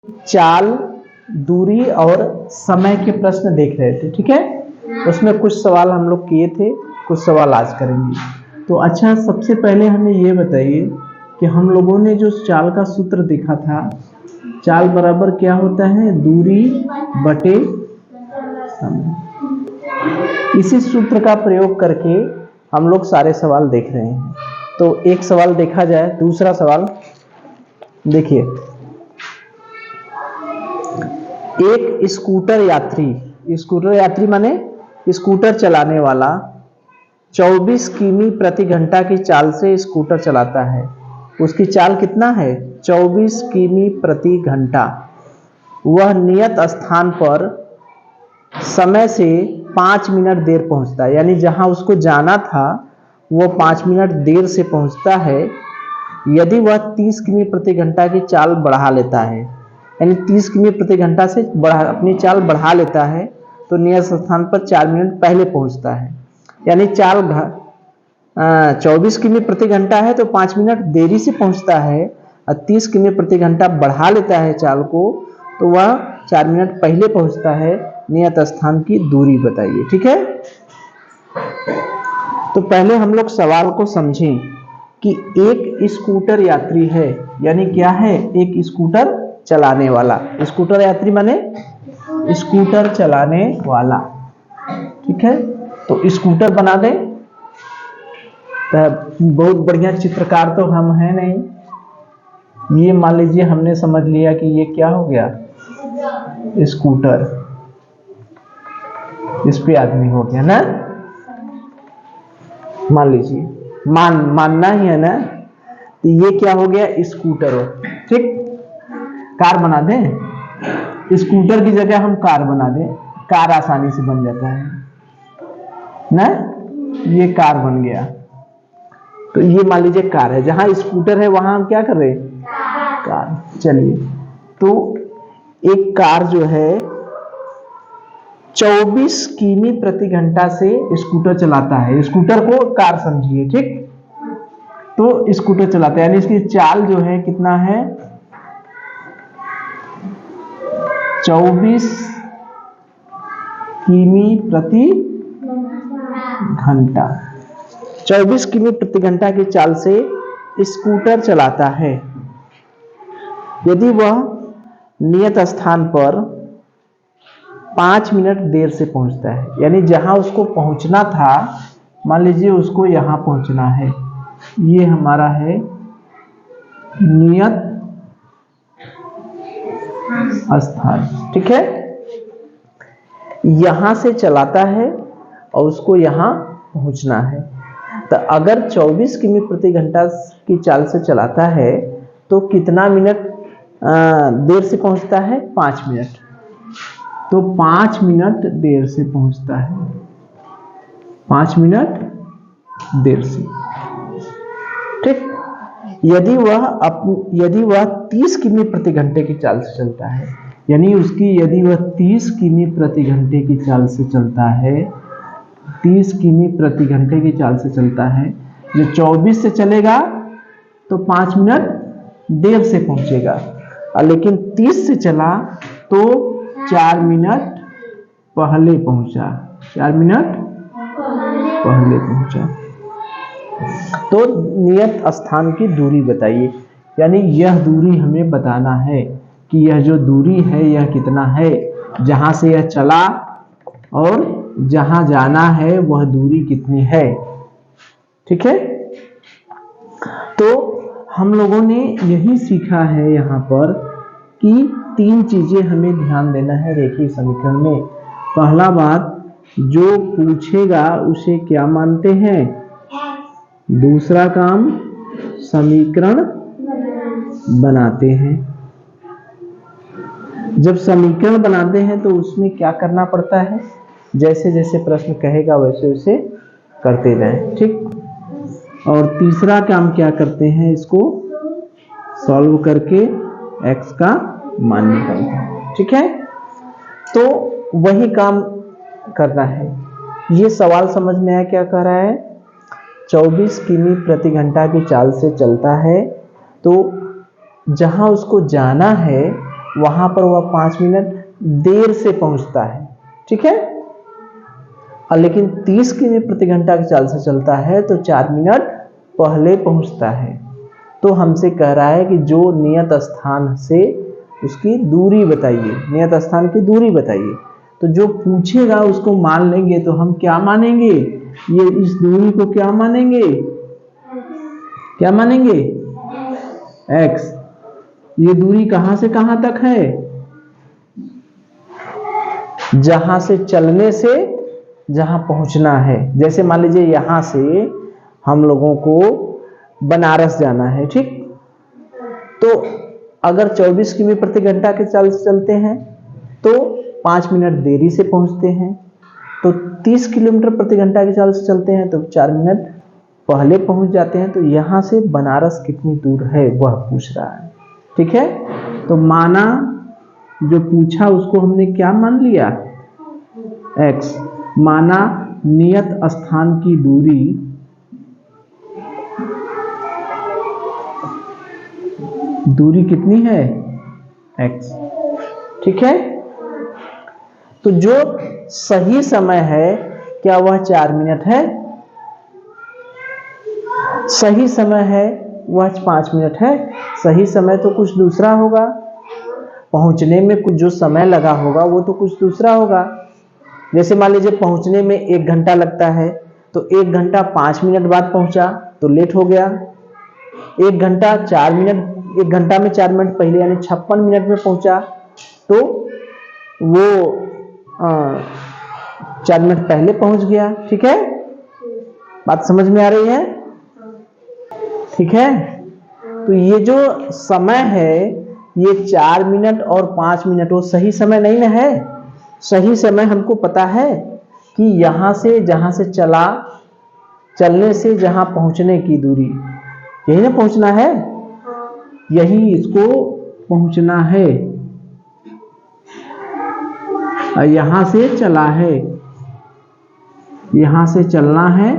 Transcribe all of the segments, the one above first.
चाल, दूरी और समय के प्रश्न देख रहे थे, ठीक है। उसमें कुछ सवाल हम लोग किए थे, कुछ सवाल आज करेंगे। तो अच्छा, सबसे पहले हमें ये बताइए कि हम लोगों ने जो चाल का सूत्र देखा था, चाल बराबर क्या होता है, दूरी बटे समय। इसी सूत्र का प्रयोग करके हम लोग सारे सवाल देख रहे हैं। तो एक सवाल देखा जाए। दूसरा सवाल देखिए, एक स्कूटर यात्री माने स्कूटर चलाने वाला 24 किमी प्रति घंटा की चाल से स्कूटर चलाता है। उसकी चाल कितना है, 24 किमी प्रति घंटा। वह नियत स्थान पर समय से 5 मिनट देर पहुंचता है, यानी जहां उसको जाना था वो 5 मिनट देर से पहुंचता है। यदि वह 30 किमी प्रति घंटा की चाल बढ़ा लेता है, यानी 30 किमी प्रति घंटा से अपनी चाल बढ़ा लेता है, तो नियत स्थान पर 4 मिनट पहले पहुंचता है। यानी चाल 24 किमी प्रति घंटा है तो 5 मिनट देरी से पहुंचता है, और 30 किमी प्रति घंटा बढ़ा लेता है चाल को, तो वह 4 मिनट पहले पहुंचता है। नियत स्थान की दूरी बताइए, ठीक है। तो पहले हम लोग सवाल को समझें कि एक स्कूटर यात्री है, यानी क्या है, एक स्कूटर चलाने वाला। स्कूटर यात्री माने स्कूटर चलाने वाला, ठीक है। तो स्कूटर बना दें। तो बहुत बढ़िया चित्रकार तो हम हैं नहीं। ये मान लीजिए हमने समझ लिया कि ये क्या हो गया, स्कूटर, इस पे आदमी हो गया ना, मान लीजिए, मानना ही है ना। तो ये क्या हो गया, स्कूटर हो, ठीक। कार बना दें, स्कूटर की जगह हम कार बना दें, कार आसानी से बन जाता है ना। ये कार बन गया। तो ये मान लीजिए कार है, जहां स्कूटर है वहां हम क्या कर रहे हैं, कार। चलिए, तो एक कार जो है 24 किमी प्रति घंटा से स्कूटर चलाता है। स्कूटर को कार समझिए, ठीक। तो स्कूटर चलाता है, यानी इसकी चाल जो है कितना है, 24 किमी प्रति घंटा। 24 किमी प्रति घंटा की चाल से स्कूटर चलाता है। यदि वह नियत स्थान पर 5 मिनट देर से पहुंचता है, यानी जहां उसको पहुंचना था, मान लीजिए उसको यहां पहुंचना है, ये हमारा है नियत स्थान, ठीक है। यहां से चलाता है और उसको यहां पहुंचना है। तो अगर 24 किमी प्रति घंटा की चाल से चलाता है तो कितना मिनट देर से पहुंचता है, 5 मिनट। तो 5 मिनट देर से पहुंचता है, 5 मिनट देर से, ठीक। यदि वह 30 किमी प्रति घंटे की चाल से चलता है, यानी यदि वह 30 किमी प्रति घंटे की चाल से चलता है, 30 किमी प्रति घंटे की चाल से चलता है, जो 24 से चलेगा तो 5 मिनट देर से पहुंचेगा, और लेकिन 30 से चला तो 4 मिनट पहले पहुंचा, 4 मिनट पहले पहुंचा। तो नियत स्थान की दूरी बताइए, यानी यह दूरी हमें बताना है कि यह जो दूरी है यह कितना है, जहां से यह चला और जहां जाना है वह दूरी कितनी है, ठीक है। तो हम लोगों ने यही सीखा है यहाँ पर कि 3 चीजें हमें ध्यान देना है रेखीय समीकरण में। पहला बात, जो पूछेगा उसे क्या मानते हैं, दूसरा काम, समीकरण बनाते हैं। जब समीकरण बनाते हैं तो उसमें क्या करना पड़ता है, जैसे जैसे प्रश्न कहेगा वैसे वैसे करते जाएं, ठीक। और तीसरा काम क्या करते हैं, इसको सॉल्व करके x का मान निकालते हैं, ठीक है। तो वही काम करना है। ये सवाल समझ में आया क्या कह रहा है, 24 किमी प्रति घंटा की चाल से चलता है, तो जहां उसको जाना है वहां पर वह 5 मिनट देर से पहुंचता है, ठीक है। और लेकिन 30 किमी प्रति घंटा की चाल से चलता है तो 4 मिनट पहले पहुंचता है। तो हमसे कह रहा है कि जो नियत स्थान से उसकी दूरी बताइए, नियत स्थान की दूरी बताइए। तो जो पूछेगा उसको मान लेंगे, तो हम क्या मानेंगे, ये इस दूरी को क्या मानेंगे, क्या मानेंगे, x। ये दूरी कहां से कहां तक है, जहां से चलने से जहां पहुंचना है। जैसे मान लीजिए यहां से हम लोगों को बनारस जाना है, ठीक। तो अगर 24 किमी प्रति घंटा के चाल से चलते हैं तो 5 मिनट देरी से पहुंचते हैं। तो 30 किलोमीटर प्रति घंटा की चाल से चलते हैं तो 4 मिनट पहले पहुंच जाते हैं। तो यहां से बनारस कितनी दूर है वह पूछ रहा है, ठीक है। तो माना जो पूछा उसको हमने क्या मान लिया, x। माना नियत स्थान की दूरी कितनी है, x, ठीक है। तो जो सही समय है क्या वह 4 मिनट है, सही समय है वह 5 मिनट है। सही समय तो कुछ दूसरा होगा, पहुंचने में कुछ जो समय लगा होगा वो तो कुछ दूसरा होगा। जैसे मान लीजिए पहुंचने में 1 घंटा लगता है तो 1 घंटा 5 मिनट बाद पहुंचा तो लेट हो गया। 1 घंटा 4 मिनट, 1 घंटा में 4 मिनट पहले यानी 56 मिनट में पहुंचा तो वो 4 मिनट पहले पहुंच गया, ठीक है। बात समझ में आ रही है, ठीक है। तो ये जो समय है ये 4 मिनट और 5 मिनट वो सही समय नहीं ना है। सही समय हमको पता है कि यहां से जहां से चलने से जहां पहुंचने की दूरी, यही ना पहुंचना है, यही इसको पहुंचना है। यहां से चला है, यहां से चलना है,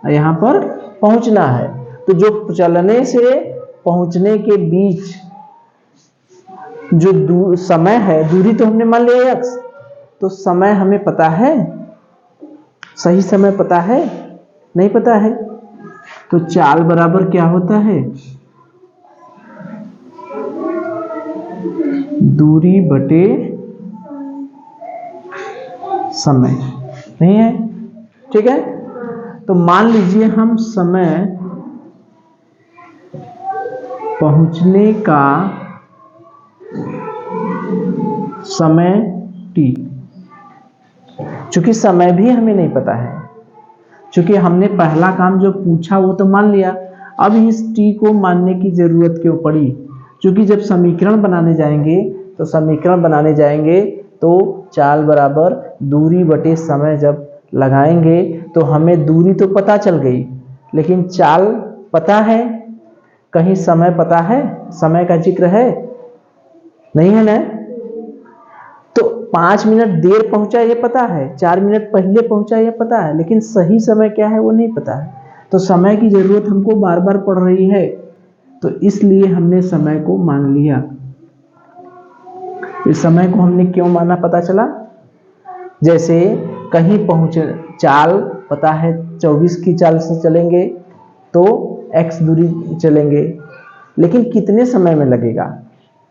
यहां पर पहुंचना है। तो जो चलने से पहुंचने के बीच जो समय है, दूरी तो हमने मान लिया x, तो समय हमें पता है, सही समय पता है, नहीं पता है। तो चाल बराबर क्या होता है, दूरी बटे समय, नहीं है, ठीक है। तो मान लीजिए हम समय पहुंचने का समय t, चूंकि समय भी हमें नहीं पता है, चूंकि हमने पहला काम जो पूछा वो तो मान लिया, अब इस t को मानने की जरूरत क्यों पड़ी, क्योंकि जब समीकरण बनाने जाएंगे तो चाल बराबर दूरी बटे समय जब लगाएंगे तो हमें दूरी तो पता चल गई लेकिन चाल पता है, कहीं समय पता है, समय का जिक्र है, नहीं है ना। तो 5 मिनट देर पहुंचा ये पता है, 4 मिनट पहले पहुंचा ये पता है, लेकिन सही समय क्या है वो नहीं पता है। तो समय की जरूरत हमको बार बार पड़ रही है, तो इसलिए हमने समय को मान लिया। इस समय को हमने क्यों माना पता चला, जैसे कहीं पहुंचे, चाल पता है 24 की चाल से चलेंगे तो x दूरी चलेंगे, लेकिन कितने समय में लगेगा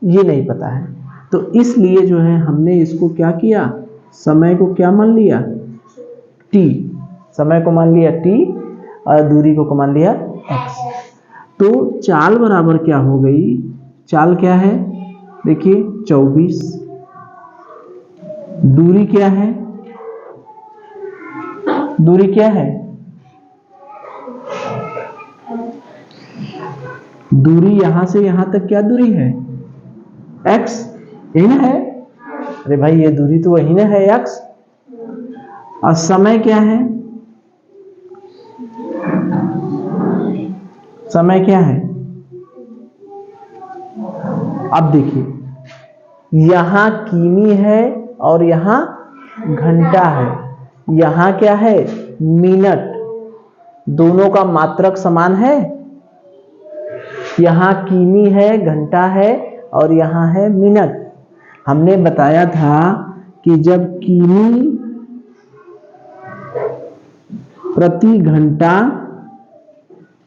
ये नहीं पता है। तो इसलिए जो है हमने इसको क्या किया, समय को क्या मान लिया, t, समय को मान लिया t और दूरी को मान लिया x। तो चाल बराबर क्या हो गई, चाल क्या है देखिए 24, दूरी क्या है, दूरी क्या है, दूरी यहां से यहां तक क्या दूरी है, x, यही ना है। अरे भाई ये दूरी तो वही ना है x। और समय क्या है, समय क्या है, अब देखिए यहां किमी है और यहां घंटा है, यहां क्या है मिनट, दोनों का मात्रक समान है। यहां किमी है, घंटा है और यहां है मिनट, हमने बताया था कि जब किमी प्रति घंटा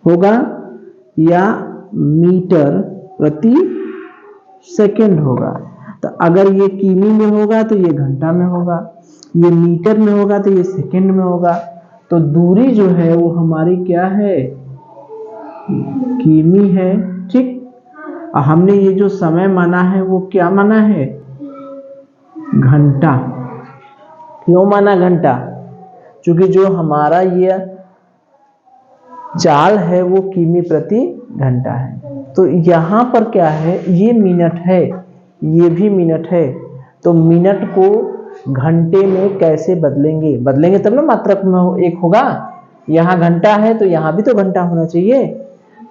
होगा या मीटर प्रति सेकंड होगा। तो अगर ये किमी में होगा तो ये घंटा में होगा, ये मीटर में होगा तो ये सेकंड में होगा। तो दूरी जो है वो हमारी क्या है, किमी है। ठीक, और हमने ये जो समय माना है वो क्या माना है, घंटा। क्यों माना घंटा, क्योंकि जो हमारा ये चाल है वो किमी प्रति घंटा है। तो यहाँ पर क्या है, ये मिनट है, ये भी मिनट है। तो मिनट को घंटे में कैसे बदलेंगे, बदलेंगे तब ना मात्रक में एक होगा। यहाँ घंटा है तो यहाँ भी तो घंटा होना चाहिए।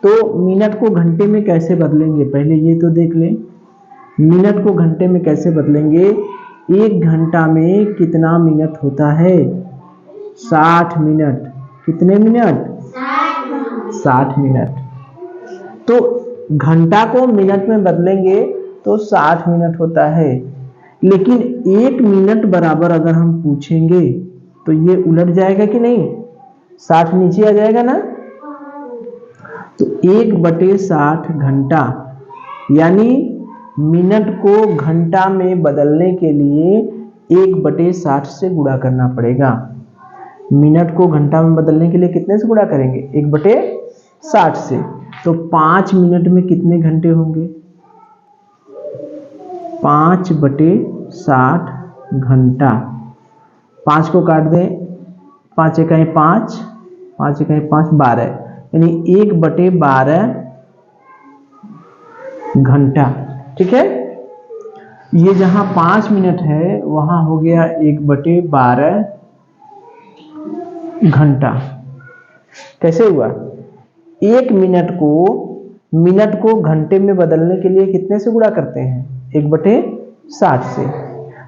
तो मिनट को घंटे में कैसे बदलेंगे, पहले ये तो देख लें। मिनट को घंटे में कैसे बदलेंगे, एक घंटा में कितना मिनट होता है, 60 मिनट। कितने मिनट, 60 मिनट। तो घंटा को मिनट में बदलेंगे तो 60 मिनट होता है। लेकिन एक मिनट बराबर अगर हम पूछेंगे तो ये उलट जाएगा कि नहीं, 60 नीचे आ जाएगा ना। तो 1/60 घंटा, यानी मिनट को घंटा में बदलने के लिए 1/60 से गुणा करना पड़ेगा। मिनट को घंटा में बदलने के लिए कितने से गुणा करेंगे, 1/60 से। तो 5 मिनट में कितने घंटे होंगे, 5/60 घंटा। 5 को काट दें, 5 इकाई 5, 5 इकाई 5, 12, यानी 1/12 घंटा। ठीक है, ये जहां 5 मिनट है वहां हो गया 1/12 घंटा। कैसे हुआ, एक मिनट को घंटे में बदलने के लिए कितने से गुणा करते हैं, 1/60 से।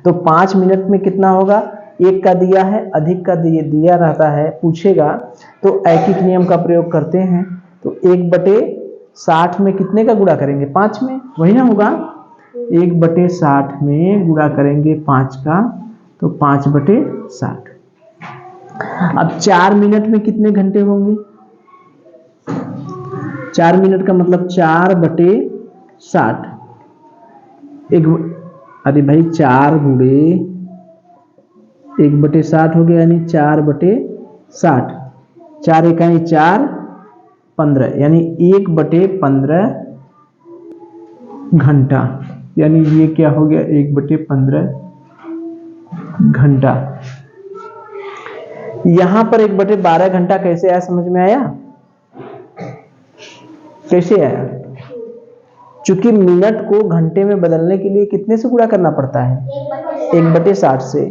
तो 5 मिनट में कितना होगा, एक का दिया है, अधिक का दिया रहता है, पूछेगा तो ऐकिक नियम का प्रयोग करते हैं। तो 1/60 में कितने का गुणा करेंगे, 5 में, वही ना होगा। 1/60 में गुणा करेंगे 5 का, तो 5/60। अब 4 मिनट में कितने घंटे होंगे, 4 मिनट का मतलब 4/60। अरे भाई 4 गुणे 1/60 हो गया, यानी 4/60। 4 इकाई 4, 15, यानी 1/15 घंटा। यानी ये क्या हो गया, 1/15 घंटा। यहां पर 1/12 घंटा कैसे आया, समझ में आया, कैसे आया? चूंकि मिनट को घंटे में बदलने के लिए कितने से गुणा करना पड़ता है, 1/60 से।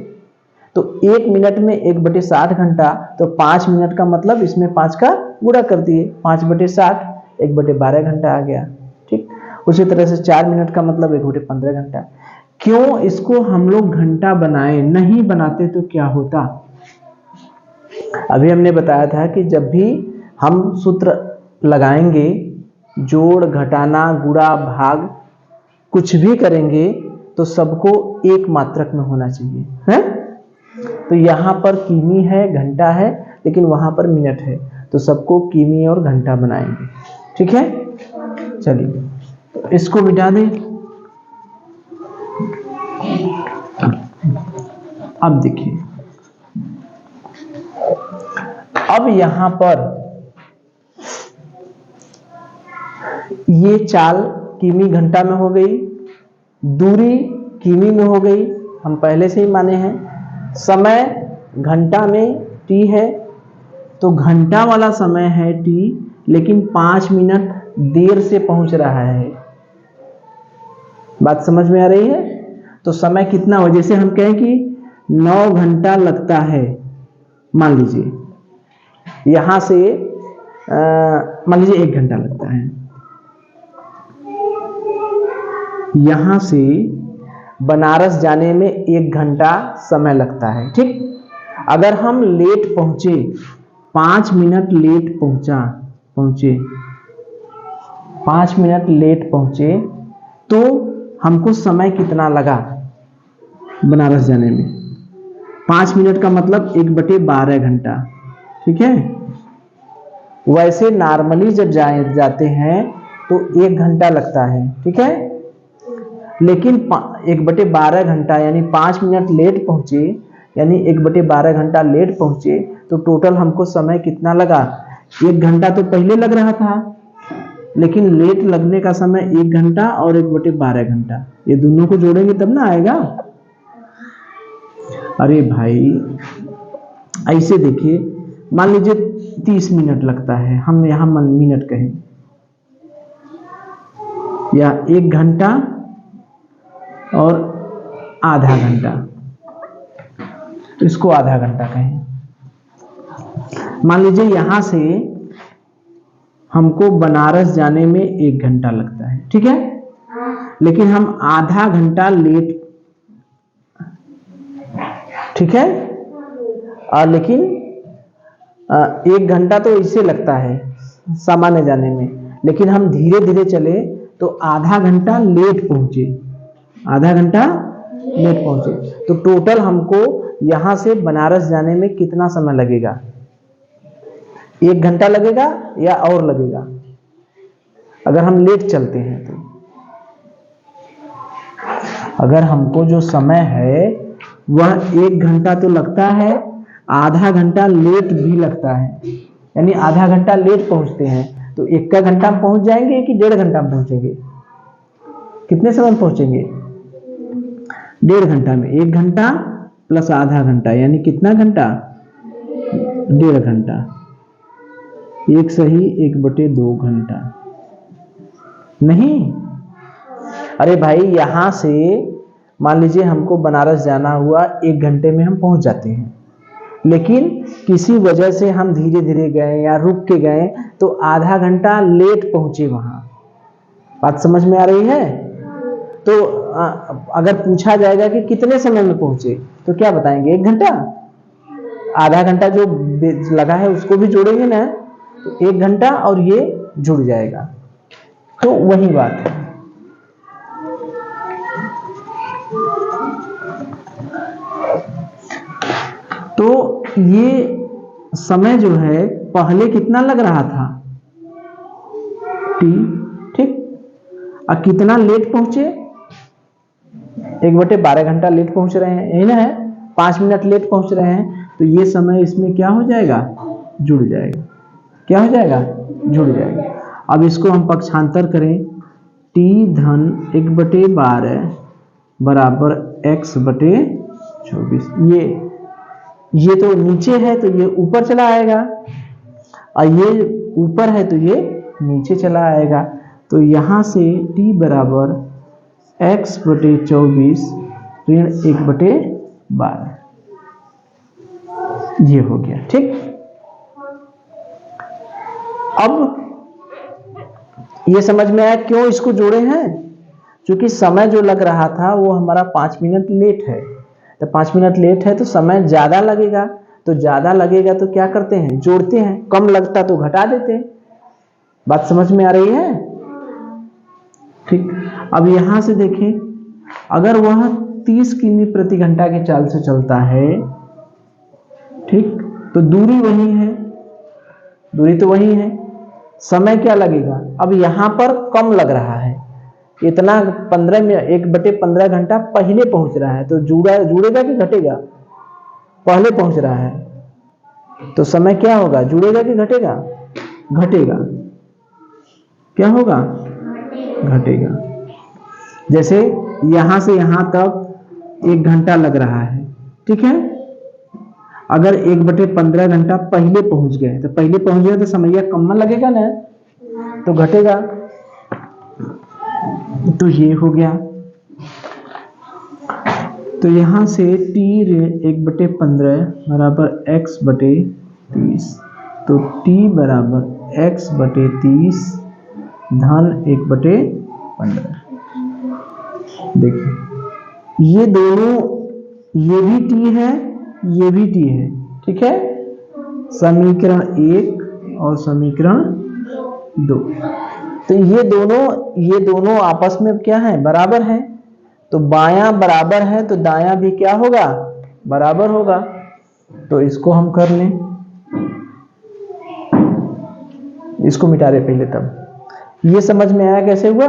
तो 1 मिनट में 1/60 घंटा, तो 5 मिनट का मतलब इसमें 5 का गुणा कर दिए, 5/60, 1/12 घंटा आ गया। ठीक, उसी तरह से 4 मिनट का मतलब 1/15 घंटा। क्यों इसको हम लोग घंटा बनाए, नहीं बनाते तो क्या होता। अभी हमने बताया था कि जब भी हम सूत्र लगाएंगे, जोड़ घटाना गुणा भाग कुछ भी करेंगे तो सबको एक मात्रक में होना चाहिए, है? तो यहाँ पर किमी है, घंटा है, लेकिन वहां पर मिनट है, तो सबको किमी और घंटा बनाएंगे। ठीक है, चलिए तो इसको मिटा दें। अब देखिए, अब यहां पर ये चाल किमी घंटा में हो गई, दूरी किमी में हो गई, हम पहले से ही माने हैं। समय घंटा में t है, तो घंटा वाला समय है t, लेकिन 5 मिनट देर से पहुंच रहा है। बात समझ में आ रही है? तो समय कितना हो, जैसे हम कहें कि 9 घंटा लगता है, मान लीजिए यहां से मान लीजिए 1 घंटा लगता है, यहां से बनारस जाने में 1 घंटा समय लगता है। ठीक, अगर हम लेट पहुंचे, 5 मिनट लेट पहुंचे 5 मिनट लेट पहुंचे, तो हमको समय कितना लगा, बनारस जाने में। 5 मिनट का मतलब 1/12 घंटा, ठीक है। वैसे नॉर्मली जब जाते हैं तो 1 घंटा लगता है, ठीक है। लेकिन 1/12 घंटा यानी 5 मिनट लेट पहुंचे, यानी 1/12 घंटा लेट पहुंचे तो टोटल हमको समय कितना लगा? 1 घंटा तो पहले लग रहा था, लेकिन लेट लगने का समय 1 घंटा और 1/12 घंटा, ये दोनों को जोड़ेंगे तब ना आएगा। अरे भाई ऐसे देखिए, मान लीजिए 30 मिनट लगता है, हम यहां मिनट कहें, या 1 घंटा और आधा घंटा, तो इसको आधा घंटा कहें। मान लीजिए यहां से हमको बनारस जाने में 1 घंटा लगता है, ठीक है, लेकिन हम आधा घंटा लेट, ठीक है, और लेकिन 1 घंटा तो इससे लगता है सामान्य जाने में, लेकिन हम धीरे धीरे चले तो आधा घंटा लेट पहुंचे, आधा घंटा लेट पहुंचे, तो टोटल हमको यहां से बनारस जाने में कितना समय लगेगा? 1 घंटा लगेगा या और लगेगा अगर हम लेट चलते हैं तो? अगर हमको जो समय है वह 1 घंटा तो लगता है, आधा घंटा लेट भी लगता है, यानी आधा घंटा लेट पहुंचते हैं, तो 1 का घंटा में पहुंच जाएंगे कि 1.5 घंटा में पहुंचेंगे? कितने समय में पहुंचेंगे? 1.5 घंटा में। 1 घंटा प्लस आधा घंटा यानी कितना घंटा? 1.5 घंटा। 1 सही 1/2 घंटा नहीं। अरे भाई यहां से मान लीजिए हमको बनारस जाना हुआ, 1 घंटे में हम पहुंच जाते हैं, लेकिन किसी वजह से हम धीरे धीरे गए या रुक के गए तो आधा घंटा लेट पहुंचे वहां। बात समझ में आ रही है? तो अगर पूछा जाएगा कि कितने समय में पहुंचे तो क्या बताएंगे? 1 घंटा। आधा घंटा जो लगा है उसको भी जोड़ेंगे ना, तो 1 घंटा और ये जुड़ जाएगा, तो वही बात है। तो ये समय जो है पहले कितना लग रहा था? t, ठीक, और कितना लेट पहुंचे? 1/12 घंटा लेट पहुंच रहे हैं, यही ना है, 5 मिनट लेट पहुंच रहे हैं, तो ये समय इसमें क्या हो जाएगा? जुड़ जाएगा। क्या हो जाएगा? जुड़ जाएगा। अब इसको हम पक्षांतर करें, t धन 1/12 बराबर x/24। ये तो नीचे है तो ये ऊपर चला आएगा, और ये ऊपर है तो ये नीचे चला आएगा, तो यहां से t बराबर x/24 ऋण 1/12 ये हो गया, ठीक। अब ये समझ में आया क्यों इसको जोड़े हैं? क्योंकि समय जो लग रहा था वो हमारा 5 मिनट लेट है, तो 5 मिनट लेट है तो समय ज्यादा लगेगा, तो ज्यादा लगेगा तो क्या करते हैं? जोड़ते हैं, कम लगता तो घटा देते हैं। बात समझ में आ रही है? ठीक। अब यहां से देखें, अगर वह 30 किमी प्रति घंटा की चाल से चलता है, ठीक, तो दूरी वही है, दूरी तो वही है, समय क्या लगेगा? अब यहां पर कम लग रहा है, इतना 15 मिनट 1/15 घंटा पहले पहुंच रहा है, तो जुड़ेगा कि घटेगा? पहले पहुंच रहा है तो समय क्या होगा? जुड़ेगा कि घटेगा? घटेगा। क्या होगा? घटेगा। जैसे यहां से यहां तक 1 घंटा लग रहा है, ठीक है, अगर 1/15 घंटा पहले पहुंच गए, तो पहले पहुंच गए तो समय कम लगेगा ना, तो घटेगा, तो ये हो गया। तो यहां से t 1/15 बराबर x/30, तो t बराबर x/30 धन 1/15। देखिए ये दोनों, ये भी t है, ये भी t है, ठीक है, समीकरण 1 और समीकरण 2, तो ये दोनों आपस में क्या है? बराबर है, तो बायां बराबर है तो दायां भी क्या होगा, बराबर होगा। तो इसको हम कर लें, इसको मिटा रहे पहले, तब ये समझ में आया कैसे हुआ।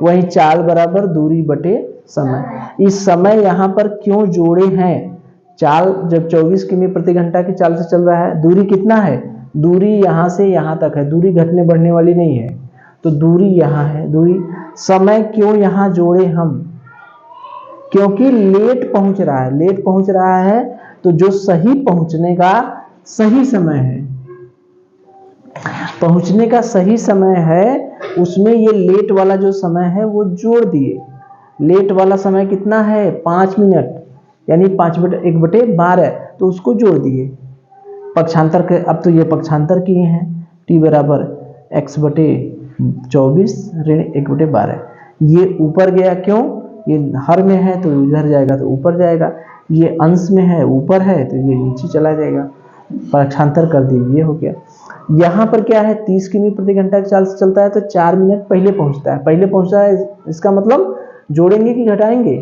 वही चाल बराबर दूरी बटे समय। इस समय यहां पर क्यों जोड़े हैं, चाल जब 24 किमी प्रति घंटा की चाल से चल रहा है, दूरी कितना है, दूरी यहां से यहां तक है, दूरी घटने बढ़ने वाली नहीं है, तो दूरी यहां है, दूरी। समय क्यों यहां जोड़े हम, क्योंकि लेट पहुंच रहा है, लेट पहुंच रहा है, तो जो सही पहुंचने का सही समय है, पहुंचने का सही समय है, उसमें ये लेट वाला जो समय है वो जोड़ दिए। लेट वाला समय कितना है, 5 मिनट, यानी 5/1/12, तो उसको जोड़ दिए। पक्षांतर के, अब तो ये पक्षांतर किए हैं, t बराबर x/24 ऋण 1/12। ये ऊपर गया, क्यों, ये हर में है तो इधर जाएगा तो ऊपर जाएगा, ये अंश में है ऊपर है तो ये नीचे चला जाएगा, पक्षांतर कर दिए, ये हो गया। यहाँ पर क्या है, 30 किमी प्रति घंटा की चाल से चलता है तो 4 मिनट पहले पहुंचता है, पहले पहुंचा है, इसका मतलब जोड़ेंगे कि घटाएंगे,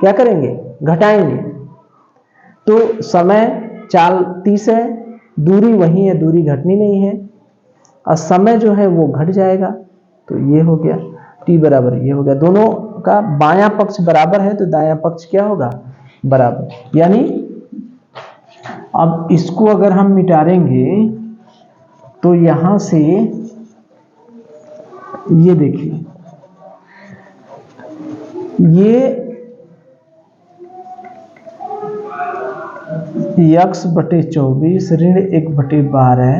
क्या करेंगे, घटाएंगे। तो समय चाल 30 है, दूरी वही है, दूरी घटनी नहीं है, और समय जो है वो घट जाएगा, तो ये हो गया t बराबर, ये हो गया। दोनों का बायां पक्ष बराबर है तो दायां पक्ष क्या होगा, बराबर। यानी अब इसको अगर हम मिटारेंगे तो यहां से ये देखिए, ये x/24 ऋण 1/12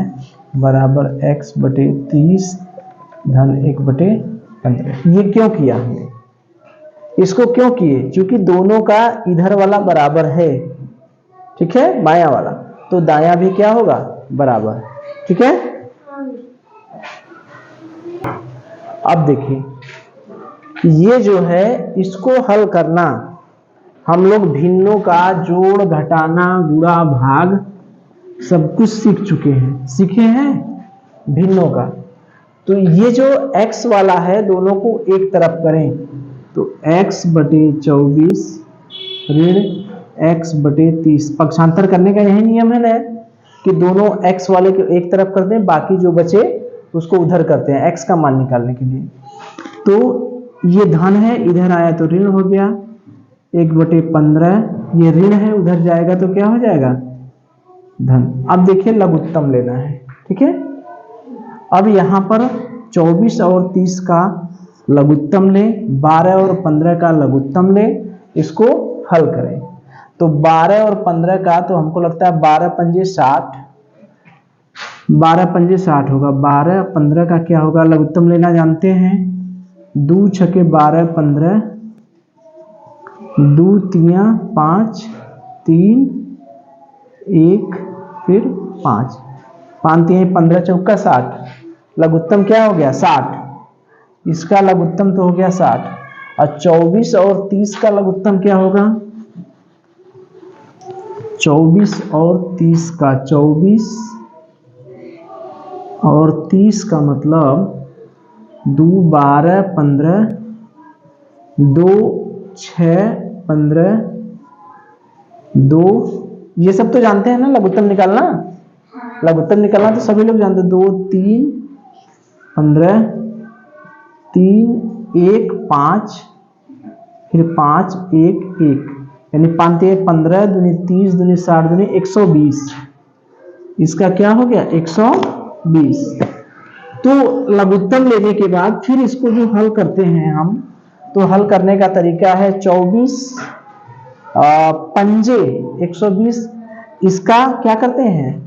बराबर x/30 धन 1/15। ये क्यों किया हमने, इसको क्यों किए, क्योंकि दोनों का इधर वाला बराबर है, ठीक है, बायां वाला, तो दायां भी क्या होगा, बराबर, ठीक है। अब देखिए ये जो है, इसको हल करना, हम लोग भिन्नों का जोड़ घटाना गुणा भाग सब कुछ सीख चुके हैं, सीखे हैं भिन्नों का। तो ये जो x वाला है, दोनों को एक तरफ करें, तो x/24 ऋण x/30, पक्षांतर करने का यही नियम है ना, कि दोनों x वाले को एक तरफ कर दें, बाकी जो बचे उसको उधर करते हैं x का मान निकालने के लिए। तो ये धन है, इधर आया तो ऋण हो गया 1/15, ये ऋण है, उधर जाएगा तो क्या हो जाएगा, धन। अब देखिए लघुत्तम लेना है, ठीक है। अब यहां पर 24 और 30 का लघुत्तम ले, 12 और 15 का लघुत्तम ले, इसको हल करें। तो 12 और 15 का तो हमको लगता है 12 पंजे 60, 12 पंजे 60 होगा, 12 15 का क्या होगा, लघुत्तम लेना जानते हैं, 2 छके 12 15, 2 तियां 5, 3 1 फिर 5, 5 तियां 15 चौका 60, लघुत्तम क्या हो गया 60, इसका लघुत्तम तो हो गया 60। और 24 और 30 का लघुत्तम क्या होगा, 24 और 30 का, 24 और 30 का मतलब 2 12 15, 2 6 15, 2, ये सब तो जानते हैं ना लघुत्तम निकालना, लघुत्तम निकालना तो सभी लोग जानते हैं, 2 3 15, 3 1 5, फिर 5 1 1, यानी 5 15 दूनी 30 दूनी 60 दूनी 120, इसका क्या हो गया 120। तो लघुत्तम लेने के बाद फिर इसको जो हल करते हैं हम, तो हल करने का तरीका है 24 पंजे 120, इसका क्या करते हैं,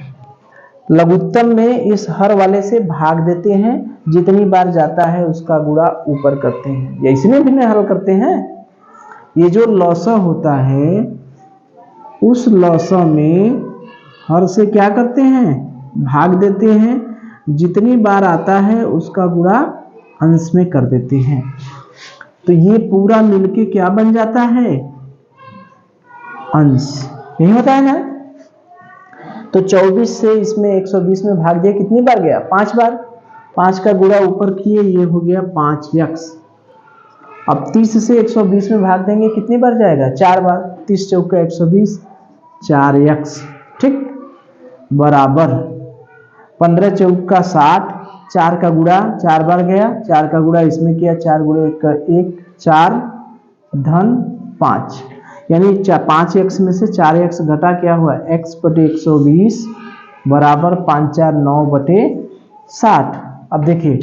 लघुत्तम में इस हर वाले से भाग देते हैं, जितनी बार जाता है उसका गुणा ऊपर करते हैं, या इसलिए भिन्न हल करते हैं। ये जो लौसा होता है उस लौसा में हर से क्या करते हैं, भाग देते हैं, जितनी बार आता है उसका गुणा अंश में कर देते हैं, तो ये पूरा मिलके क्या बन जाता है, अंश, यही होता है ना। तो 24 से इसमें 120 में भाग दिया, कितनी बार गया, 5 बार, 5 का गुणा ऊपर किए, ये हो गया 5x, अब 30 से 120 में भाग देंगे, कितनी बार जाएगा? 4 बार। 30 चौका 120, 4x, ठीक, बराबर 15 चौका 60, 4 का गुणा 4 बार गया, 4 का गुणा इसमें किया, 4 गुणा 1 का 1, 4 धन 5, यानी 5x में से 4x घटा क्या हुआ? x बटे 120 बराबर 5 4 9 बटे 60। अब देखिए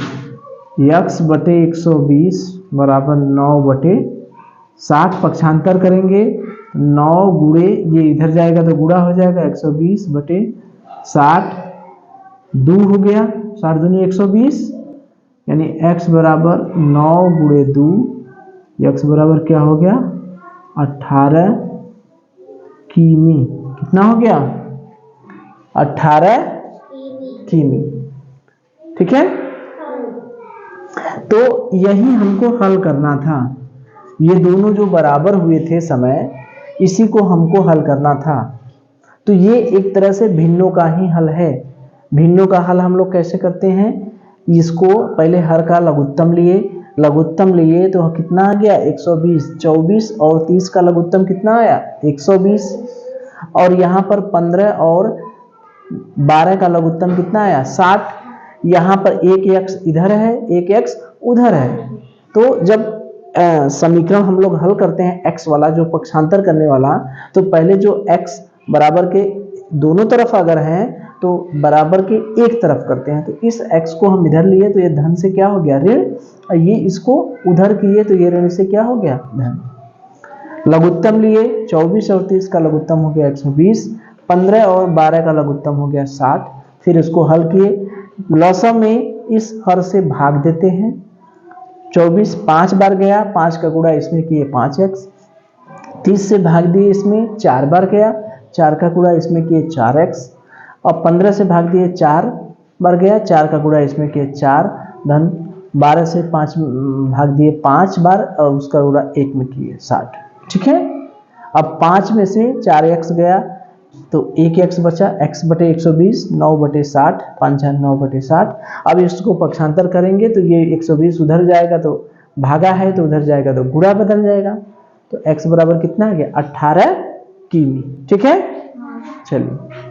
x बटे 120 बराबर 9 बटे 60, पक्षांतर करेंगे 9 गुणे ये इधर जाएगा तो गुणा हो जाएगा 120 बटे 60, 2 हो गया, 60 दूनी 120, यानी x बराबर 9 गुणे 2, x बराबर क्या हो गया? 18 किमी। कितना हो गया? 18 किमी, ठीक है। तो यही हमको हल करना था, ये दोनों जो बराबर हुए थे समय, इसी को हमको हल करना था। तो ये एक तरह से भिन्नों का ही हल है। भिन्नों का हल हम लोग कैसे करते हैं? इसको पहले हर का लघुत्तम लिए तो कितना आ गया? 120, 24 और 30 का लघुत्तम कितना आया? 120, और यहाँ पर 15 और 12 का लघुत्तम कितना आया? 60। यहाँ पर एक x इधर है, एक x उधर है। तो जब समीकरण हम लोग हल करते हैं x वाला, जो पक्षांतर करने वाला, तो पहले जो x बराबर के दोनों तरफ अगर हैं तो बराबर के एक तरफ करते हैं। तो इस x को हम इधर लिए तो ये धन से क्या हो गया? ऋण, और ये इसको उधर किए तो ये ऋण से क्या हो गया? धन। लघुत्तम लिए 24 और 30 का लघुत्तम हो गया 120, 15 और 12 का लघुत्तम हो गया 60। फिर इसको हल किए, लसम में इस हर से भाग देते हैं। 24 5 बार गया, 5 का गुणा इसमें किए 5x, 30 से भाग दिए, इसमें 4 बार गया, 4 का गुणा इसमें किए 4x, और 15 से भाग दिए 4 बार गया, 4 का गुणा इसमें किए 4 धन 12 से 5 भाग दिए 5 बार और उसका गुणा 1 में किए 60, ठीक है। अब 5 में से 4x गया तो 1x बचा, x बटे 120, 9 बटे 60, 5 9 बटे 60। अब इसको पक्षांतर करेंगे तो ये 120 उधर जाएगा तो भागा है, तो उधर जाएगा तो गुणा बदल जाएगा, तो x बराबर कितना आ गया? 18 किमी, ठीक है। चलिए।